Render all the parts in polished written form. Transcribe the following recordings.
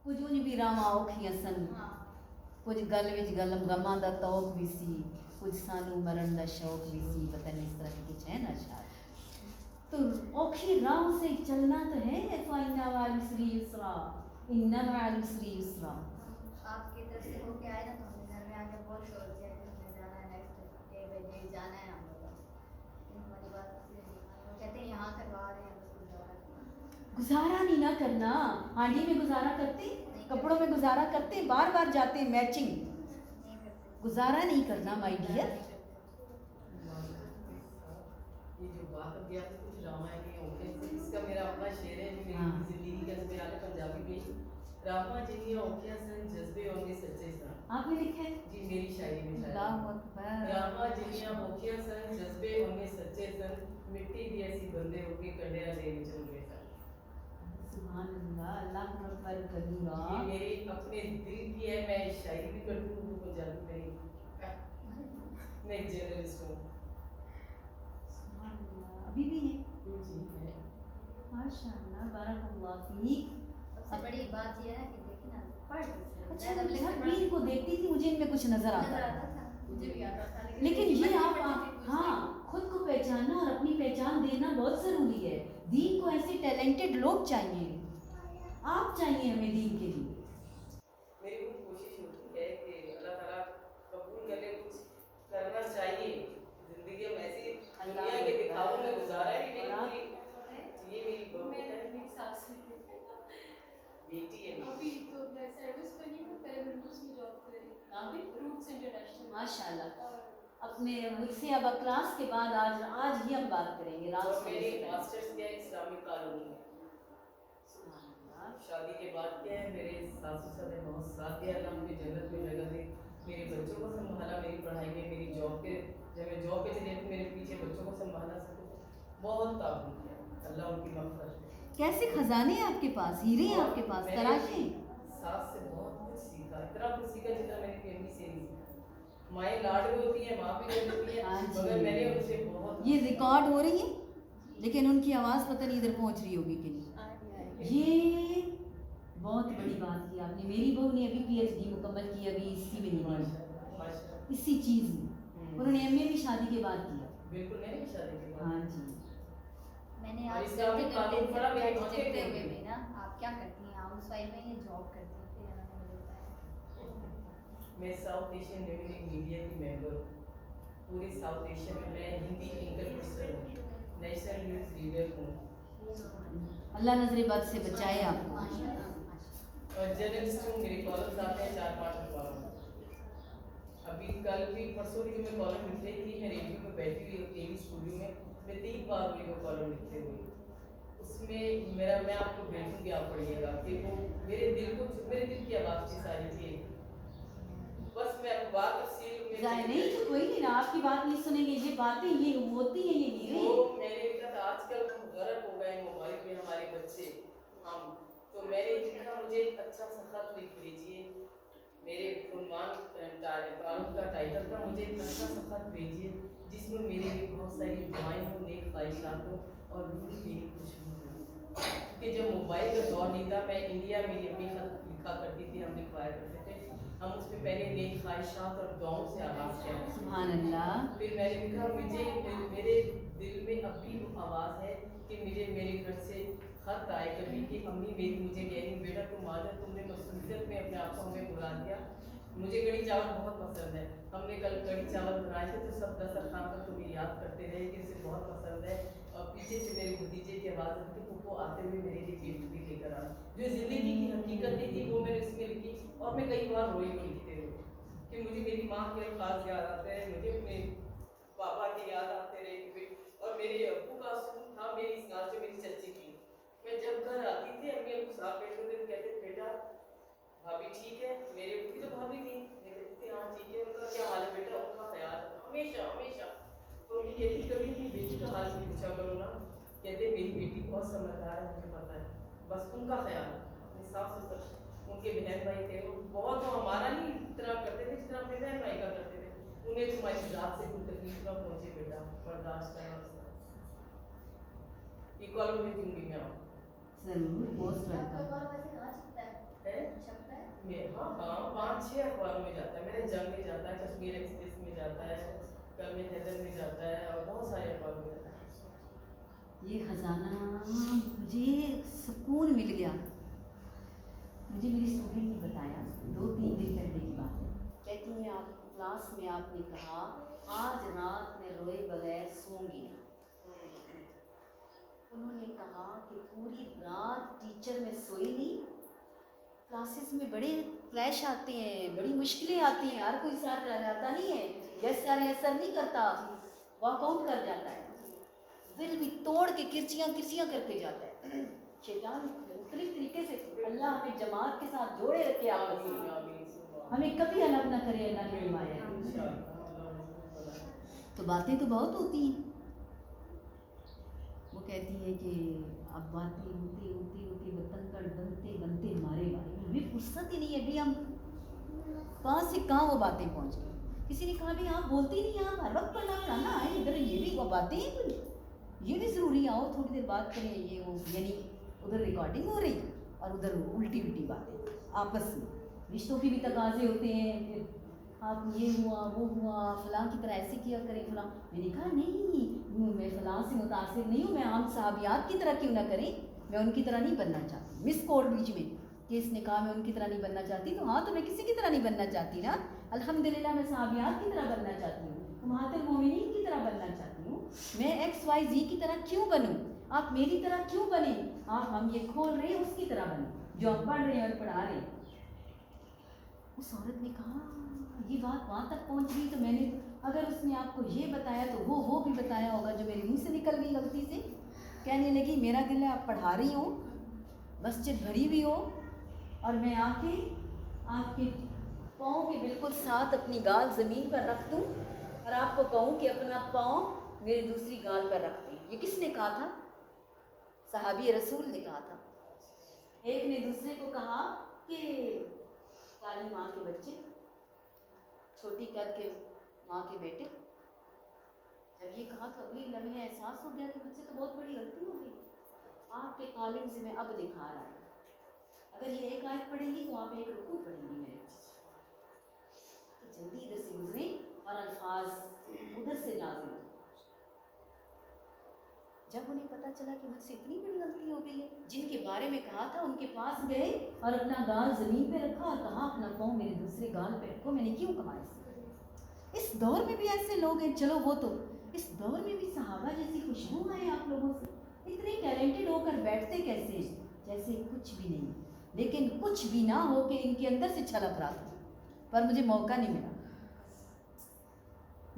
ਕੁਝ ਉਂਝ ਵੀ ਰਾਵਾਂ ਔਖੀਆਂ ਸਨ, ਕੁਝ ਗੱਲ ਵਿੱਚ ਗਮਾਂ ਦਾ ਤੌਕ ਵੀ ਸੀ, ਕੁਝ ਸਾਨੂੰ ਮਰਨ ਦਾ ਸ਼ੌਕ भी सी, पता नहीं इस तरह की कुछ है ना शायद। तो औखी राहों से चलना तो है, फ़इन्ना मअल उसरि युस्रा, इन्ना मअल उसरि युस्रा। आपकी तरफ से होके आए ना, तो हमने घर में आके बहुत शोर किया कि हमें जाना है, नेक्स्ट डे बाय डे जाना है हम लोग। हमारी बात कहते हैं यहाँ करवा रहे हैं, बस गुजारा नहीं ना करना, हांडी में गुजारा करते, कपड़ों में गुजारा करते, बार बार जाते मैचिंग, गुजारा नहीं करना माय डियर। ये जो बात अब या कुछ रामायण के होते हैं, इसका मेरा अपना शेर है जो मेरी जिंदगी का ख्याल है पंजाबी में। रामा जिन्नियां औखियां सन जज्बे होंगे सच्चे सन। आपने लिखा है जी मेरी शायरी में शायरी। अल्लाहु अकबर। रामा जिन्नियां औखियां सन जज्बे होंगे सच्चे सन, मिट्टी भी ऐसी बंदे होके कंडिया दे विच होंगे सन। सुभान अल्लाह, अल्लाहु अकबर कबीरा। ये मेरी अपने दिल की है, मैं शायरी भी करती हूँ पंजाबी में। मैं एक जर्नलिस्ट हूँ। अभी भी है जी है माशाअल्लाह, बारकल्लाह फीक। सबसे बड़ी बात ये है कि देखिए ना, पढ़ अच्छा, मैं हर पीर को देखती थी, मुझे इनमें कुछ नजर आता था, मुझे भी आता था, लेकिन ये आप हाँ खुद को पहचानना और अपनी पहचान देना बहुत ज़रूरी है। दीन को ऐसे टैलेंटेड लोग चाहिए, आप चाहिए हमें दीन के लिए। मेरी भी कोशिश होती है कि अल्लाह ताला कबूल कर ले, कुछ करना चाहिए जिंदगी में। ऐसी दुनिया के दिखावों में गुजारा ही नहीं। ये मेरी बहू है, मेरी सास बेटी है अभी तो मैं सर्विस पर नहीं हूँ, पहले मैं रूट्स में जॉब कर रही थी, रूट्स इंटरनेशनल माशाल्लाह। अपने मुझसे अब क्लास के बाद आज ही हम बात करेंगे रात और को। मेरे मास्टर्स किया है इस्लामिक कानून में। शादी के बाद क्या है, मेरे सासू साहब ने बहुत साथ दिया, अल्लाह मुझे जन्नत में जगह दे। मेरे बच्चों को संभाला, मेरी पढ़ाई में, मेरी जॉब पे, जब मैं जॉब पे चली तो मेरे पीछे बच्चों को संभाला, सब बहुत ताबून किया, अल्लाह उनकी मग़फ़िरत करे। कैसे खजाने हैं आपके पास, हीरे हैं आपके पास, मैंने तराशे। सास से बहुत कुछ सीखा, इतना कुछ सीखा जितना मेरी फैमिली से नहीं सीखा। माएँ लाड भी होती हैं, माँ भी कर देती है, हाँ जी। मगर मैंने उनसे बहुत ये रिकॉर्ड हो रही है, लेकिन उनकी आवाज़ पता नहीं इधर पहुंच रही होगी कि नहीं। ये बहुत बड़ी बात की आपने। मेरी बहू ने अभी PhD मुकम्मल की, अभी इसी में नहीं, इसी चीज़ में। उन्होंने MA भी शादी के बाद किया। बिल्कुल, मैंने भी शादी के बाद। हाँ जी। मैंने और आज इसका भी कानून पढ़ा, मेरे देखते बच्चे हुए थे। भी ना, आप क्या करती हैं, हाउस वाइफ में ये जॉब करती हैं, फिर उन्होंने बताया। मैं साउथ एशियन न्यूज़ मीडिया की मेंबर हूँ। पूरे साउथ एशिया में मैं हिंदी एंकर पर्सन हूँ, नेशनल न्यूज़ रीडर हूँ अल्लाह नजर बद से बचाए आपको। और जर्नलिस्ट हूँ। मेरे कॉलम्स आते हैं 4-5 अखबारों में। अभी कल भी परसों भी जो मैं कॉलम लिख रही थी, मैं रेडियो में बैठी हुई TV स्टूडियो में, मैं 3 बार हुई वो कॉलम लिखते हुए। उसमें मैं आपको भेजूँगी, आप पढ़िएगा कि वो मेरे दिल की आवाज़ थी सारी थी। बस मैं बात तफसील में नहीं तो कोई नहीं ना, आपकी बात नहीं सुनेंगे, ये बातें ये होती हैं, ये हीरे वो हैं। मैंने कहा आजकल हम गरक हो गए मोबाइल में, हमारे बच्चे हम, तो मैंने लिखा मुझे अच्छा सा खत लिख भेजिए। मेरे उन्वान कॉलम का टाइटल था, मुझे एक अच्छा सा खत भेजिए जिसमें मेरे लिए बहुत सारी दुआएं हो, नेक ख्वाहिशात हो और रूह मेरी खुशबू हो। क्योंकि जब मोबाइल का दौर नहीं था, मैं इंडिया में ही अपनी खत लिखा करती थी, हम लिखवाया करते थे। हम उसमें पहले नेक ख्वाहिशात और दुआओं से आगाज़ किया। सुभान अल्लाह। फिर मैंने लिखा मुझे मेरे दिल में अब भी वो आवाज़ है कि मुझे मेरे घर से खत आए कभी कि अम्मी मेरी मुझे कह रही बेटा तुम आ जाओ, तुमने मसरूफियत में अपने आप को हमें बुला दिया। मुझे कढ़ी चावल बहुत पसंद है, हमने कल कढ़ी चावल बनाए थे तो सब दस्तरखान पर तुम्हें याद करते रहे कि उसे बहुत पसंद है। और पीछे से मेरे भतीजे की आवाज़ आती कि वो आते हुए मेरे लिए केक भी लेकर आ। जो ज़िंदगी की हकीकत नहीं थी वो मैंने इसमें लिखी, और मैं कई बार रोई वो लिखते हुए कि मुझे मेरी माँ के अल्फाज याद आते हैं, मुझे अपने पापा के याद आते रहे कि और मेरे अब्बू का सूट था मेरी इस नाल जो मेरी चच्ची की। मैं जब घर आती थी अम्मी अब्बू साथ बैठे होते तो कहते बेटा भाभी ठीक है, मेरे अब्बू तो भाभी थी, मैं कहती हाँ ठीक है, उनका क्या हाल है बेटा, उनका ख्याल हमेशा हमेशा। तो मैं कहती कभी भी बेटी का हाल नहीं पूछा करो ना, कहते मेरी बेटी बहुत समझदार है, मुझे पता है, बस उनका ख्याल। अपने सास ससुर उनके बहन भाई थे, वो बहुत वो हमारा नहीं इतना करते थे जितना अपने बहन भाई का करते थे। उन्हें तुम्हारी जात से कोई तकलीफ ना पहुंचे बेटा, बर्दाश्त करना। ये कॉलम भेजूंगी मैं आपको। जरूर पोस्ट आपका करता कॉल वैसे कहाँ छपता है? है छपता है? हाँ हाँ 5-6 अखबारों में जाता है। मेरे जंग में जाता है, कश्मीर एक्सप्रेस में जाता है, कर्म हैदर में जाता है और बहुत सारे अखबारों में जाता है। ये खजाना मुझे सुकून मिल गया। मुझे मेरी स्टूडेंट ने बताया 2-3 दिन पहले की बात है। कहती है आप क्लास में आपने कहा आज रात में रोए बगैर सोऊंगी नहीं। उन्होंने कहा कि पूरी रात टीचर में सोई नहीं। क्लासेस में बड़े क्लैश आते हैं, बड़ी मुश्किलें आती हैं, हर कोई साथ रह जाता नहीं है, यस सर असर नहीं करता, वॉकआउट कर जाता है, दिल भी तोड़ के किरचियाँ करके जाता है। शैतान मुख्तलिफ तरीके से अल्लाह हमें जमात के साथ जोड़े रखे आपस में, हमें कभी अलग ना करे, अल्लाह ने फरमाया है। तो बातें तो बहुत होती हैं। वो कहती है कि अब बातें होती वतन पर बनते मारे भाई, हमें फुर्सत ही नहीं है। अभी हम कहाँ से कहाँ वो बातें पहुँच गई। किसी ने कहा भी आप बोलती नहीं, आप हर वक्त पढ़ना पढ़ाना है, इधर ये भी वो बातें हैं कुछ, ये भी ज़रूरी है, आओ थोड़ी देर बात करें, ये वो, यानी उधर रिकॉर्डिंग हो रही और उधर उल्टी बातें आपस में। रिश्तों की भी तकाजे होते हैं, फिर आप ये हुआ वो हुआ, फ़लाँ की तरह ऐसे किया करें फ़लाँ। मैंने कहा नहीं, मैं फ़लाँ से मुतासिर नहीं हूँ, मैं आम सहाबियात की तरह क्यों ना करें, मैं उनकी तरह नहीं बनना चाहती। मिस कोड बीच में कि इसने कहा मैं उनकी तरह नहीं बनना चाहती, तो हाँ, तो मैं किसी की तरह नहीं बनना चाहती ना, अल्हम्दुलिल्लाह मैं सहाबियात की तरह बनना चाहती हूँ, उम्महातुल मोमिनीन की तरह बनना चाहती हूँ। मैं XYZ की तरह क्यों बनूँ, आप मेरी तरह क्यों बने, आप हम ये खोल रहे हैं उसकी तरह बने जो हम पढ़ रहे हैं और पढ़ा रहे हैं। उस औरत ने कहा ये बात वहाँ तक पहुँच गई, तो मैंने अगर उसने आपको ये बताया तो वो भी बताया होगा जो मेरे मुंह से निकल गई गलती से। कहने लगी मेरा दिल है आप पढ़ा रही हो, मस्जिद भरी हुई हो और मैं आके आपके पाँव के बिल्कुल साथ अपनी गाल ज़मीन पर रख दूँ और आपको कहूँ कि अपना पाँव मेरी दूसरी गाल पर रख दें। ये किसने कहा था? सहाबी रसूल ने कहा था। एक ने दूसरे को कहा कि काली माँ के बच्चे, छोटी कद के माँ के बेटे, जब ये कहा तो अगली लम्हे एहसास हो गया कि मुझसे तो बहुत बड़ी गलती हो गई, आपके कालिम से मैं अब दिखा रहा है। अगर ये एक आयत पढ़ेंगी तो आप एक रुकू पढ़ेंगी मेरे, तो जल्दी इधर से गुजरे और अल्फाज उधर से नाज़िल। जब उन्हें पता चला कि मुझसे इतनी बड़ी गलती हो गई है, जिनके बारे में कहा था उनके पास गए और अपना गाल ज़मीन पे रखा और कहा अपना पाँव मेरे दूसरे गाल पे रखो। मैंने क्यों कहा इस दौर में भी ऐसे लोग हैं, चलो वो तो इस दौर में भी सहाबा जैसी खुशबू है आप लोगों से, इतने टैलेंटेड होकर बैठते कैसे जैसे कुछ भी नहीं, लेकिन कुछ भी ना हो कि इनके अंदर से छलक रहा था, पर मुझे मौका नहीं मिला।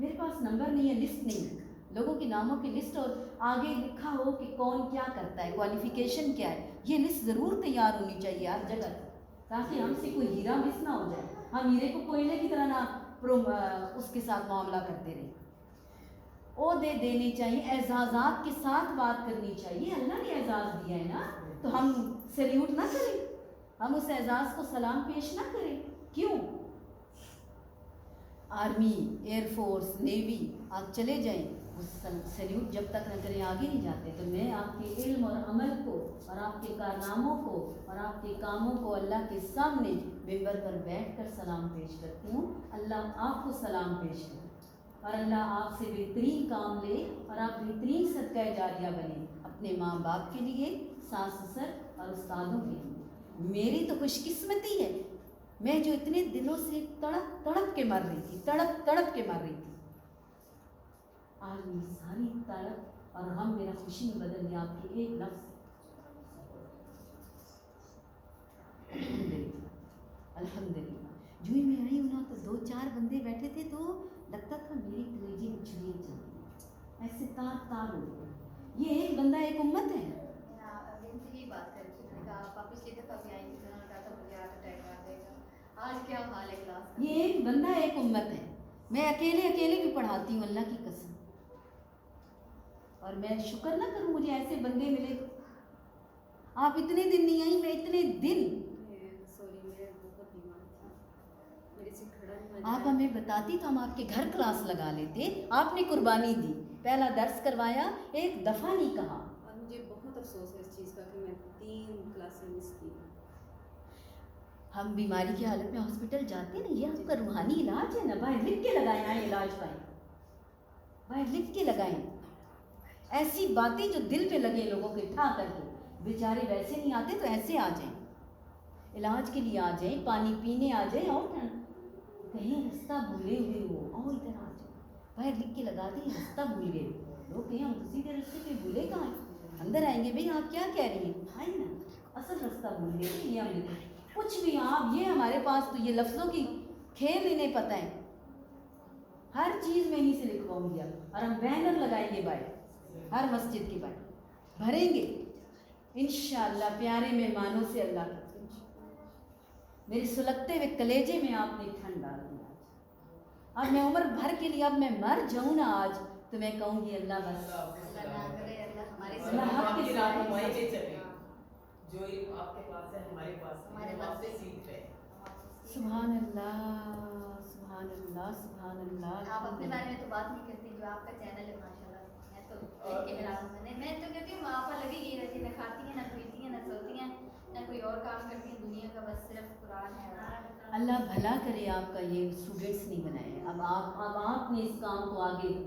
मेरे पास नंबर नहीं है, लिस्ट नहीं है, लोगों के नामों की लिस्ट और आगे लिखा हो कि कौन क्या करता है, क्वालिफिकेशन क्या है, ये लिस्ट ज़रूर तैयार होनी चाहिए हर जगह, ताकि हमसे कोई हीरा मिस ना हो जाए, हम हीरे को कोयले की तरह ना उसके साथ मामला करते रहे। ओहदे देने चाहिए, एजाज़ात के साथ बात करनी चाहिए। अल्लाह ने एजाज़ दिया है ना, तो हम सैल्यूट ना करें, हम उस एजाज़ को सलाम पेश ना करें। क्यों? आर्मी, एयरफोर्स, नेवी आप चले जाएं, उस सैल्यूट जब तक न करें आगे नहीं जाते। तो मैं आपके इल्म और अमल को और आपके कारनामों को और आपके कामों को अल्लाह के सामने मिंबर पर बैठकर सलाम पेश करती हूँ। अल्लाह आपको सलाम पेश करे और अल्लाह आपसे बेहतरीन काम ले और आप बेहतरीन सदका जारिया बने अपने माँ बाप के लिए, सास ससुर और उस्तादों के लिए। मेरी तो खुशकिस्मती है, मैं जो इतने दिनों से तड़प के मर रही थी, तड़प के मर रही थी, आज मेरी सारी तड़प और हम मेरा खुशी में बदल गया आपके एक लफ्ज़ से। अल्हम्दुलिल्लाह। जो ही मैं आई हूँ ना, तो 2-4 बंदे बैठे थे, तो लगता था मेरी कलेजे में छुरियाँ चल रही, ऐसे तार हो गए। ये एक बंदा एक उम्मत है। यही बात कर रही थी, मैंने कहा आप पिछली दफ़ा भी आई थी, उन्होंने कहा था मुझे हार्ट अटैक आ जाएगा, आज क्या हाल है क्लास का? ये एक बंदा एक उम्मत है। मैं अकेले भी पढ़ाती हूँ, अल्लाह की कसम, और मैं शुक्र ना करूँ मुझे ऐसे बंदे मिले। आप इतने दिन नहीं आई, मैं इतने दिन, सॉरी मैं बहुत बीमार थी, मेरे से खड़ा नहीं। आप हमें बताती तो हम आपके घर क्लास लगा लेते। आपने कुर्बानी दी, पहला दर्स करवाया, एक दफ़ा नहीं कहा। और मुझे बहुत अफसोस है इस चीज़ का कि मैं 3 क्लासें मिस की। हम बीमारी की हालत में हॉस्पिटल जाते नहीं, ये आपका रूहानी इलाज है ना, बाहर लिख के लगाएं, आए इलाज पाएं, बाहर लिख के लगाएं। ऐसी बातें जो दिल पे लगे लोगों के ठा करके, बेचारे वैसे नहीं आते तो ऐसे आ जाएं, इलाज के लिए आ जाएं, पानी पीने आ जाएं, और कहीं रास्ता भूले हुए हो और इधर आ जाओ, बाहर लिख के लगा दें रास्ता भूल गए, लोग कहीं हम उसी के रास्ते पे भूले कहाँ हैं, अंदर आएंगे भाई आप क्या कह रही हैं, आए ना असल रास्ता भूल गए, ये हम लिखे कुछ भी आप, ये हमारे पास तो ये लफ्ज़ों की खेल ही नहीं पता है, हर चीज़ में इन्हीं से लिखवाऊंगी आप, और हम बैनर लगाएंगे बाहर, हर मस्जिद के बाहर भरेंगे इंशाअल्लाह, प्यारे मेहमानों से अल्लाह का, मेरे सुलगते हुए कलेजे में आपने ठंड डाल दिया, और मैं उम्र भर के लिए, अब मैं मर जाऊँ ना आज तो मैं कहूँगी अल्लाह बस अल्लाह ना करे, अल्लाह हमारे अल्लाह हक के साथ हमारे पे चले, जो आपके पास है हमारे पास है, हमारे हम पास आपसे सीख रहे हैं। सुभान अल्लाह, सुभान अल्लाह, सुभान अल्लाह। आप अपने बारे में तो बात नहीं करती, जो आपका चैनल है माशाल्लाह, मैं तो देख के हैरान हूँ। मैं तो कहती हूँ वहाँ पर लगी ये रहती, न खाती हैं, न पीती हैं, न सोती हैं, न कोई और काम करती हैं दुनिया का, बस सिर्फ कुरान है। अल्लाह भला करे, आपका ये स्टूडेंट्स नहीं बनाए, अब आपने इस काम को आगे